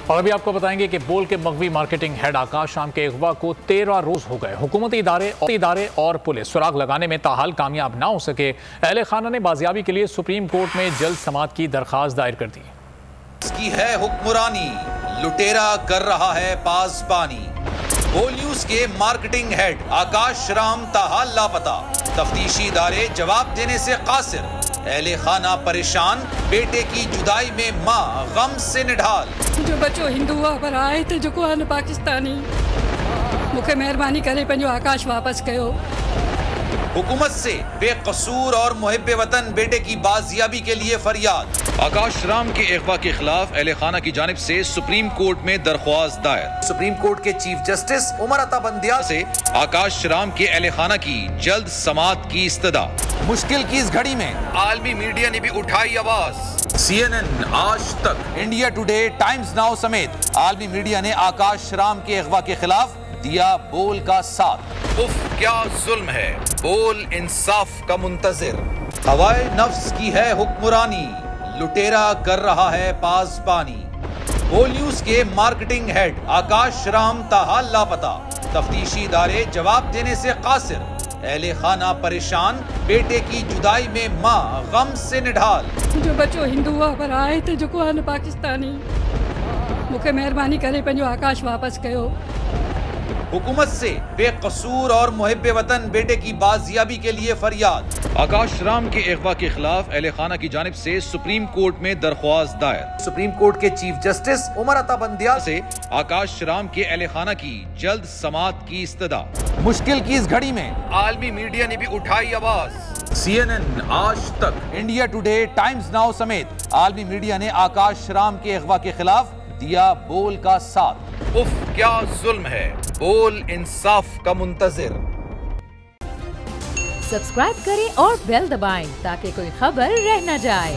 और अभी आपको बताएंगे कि बोल के मगवी मार्केटिंग हेड आकाश राम के अगवा को 13 रोज हो गए। हुकूमती इदारे और पुलिस सुराग लगाने में ताहाल कामयाब ना हो सके। अहले खाना ने बाजियाबी के लिए सुप्रीम कोर्ट में जल्द समाअत की दरखास्त दायर कर दी। इसकी है हुक्मरानी, लुटेरा कर रहा है पासबानी। बोल न्यूज के मार्केटिंग हेड आकाश राम ताहाल लापता। तफ्तीशी इदारे जवाब देने से कासिर। अहले खाना परेशान, बेटे की जुदाई में माँ गम से निढाल। जो बच्चो हिंदू हुआ पर आए थे जो को पाकिस्तानी, मुझे मेहरबानी करे पंजो आकाश वापस कयो। हुकूमत से बेकसूर और मुहिब्बे वतन बेटे की बाजियाबी के लिए फरियाद। आकाश राम के अगवा के खिलाफ अहले खाना की जानिब से सुप्रीम कोर्ट में दरख्वास्त दायर। सुप्रीम कोर्ट के चीफ जस्टिस उमर अता बंदियाल से आकाश राम के अहले खाना की जल्द समाअत की इस्तदा। मुश्किल की इस घड़ी में आलमी मीडिया ने भी उठाई आवाज। CNN, आज तक, इंडिया टुडे, टाइम्स नाउ समेत आलमी मीडिया ने आकाश राम के अगवा के खिलाफ दिया बोल का साथ। उफ क्या जुल्म है, बोल इंसाफ का मुंतजिर। हवाए नफ्स की है हुक्मरानी, लुटेरा कर रहा है पासबानी। बोल न्यूज के मार्केटिंग हेड आकाश राम ताहाल लापता। तफ्तीशी इदारे जवाब देने से कासिर। अहले खाना परेशान, बेटे की जुदाई में माँ गम से निढाल। जो बच्चो हिंदू हुआ पर आए थे जो को पाकिस्तानी, मुझे मेहरबानी करे पंजो आकाश वापस कयो। हुकूमत से बेकसूर और मुहिब्बे वतन बेटे की बाजियाबी के लिए फरियाद। आकाश राम के अगवा के खिलाफ अहले खाना की जानिब से सुप्रीम कोर्ट में दरख्वास्त दायर। सुप्रीम कोर्ट के चीफ जस्टिस उमर अता बंदियाल से आकाश राम के अहले खाना की जल्द समाअत की इस्तदा। मुश्किल की इस घड़ी में आलमी मीडिया ने भी उठाई आवाज। CNN, आज तक, इंडिया टुडे, टाइम्स नाउ समेत आलमी मीडिया ने आकाश राम के अगवा के खिलाफ दिया बोल का साथ। उफ क्या जुल्म है, बोल इंसाफ का मुंतजिर। सब्सक्राइब करें और बेल दबाएं ताकि कोई खबर रह न जाए।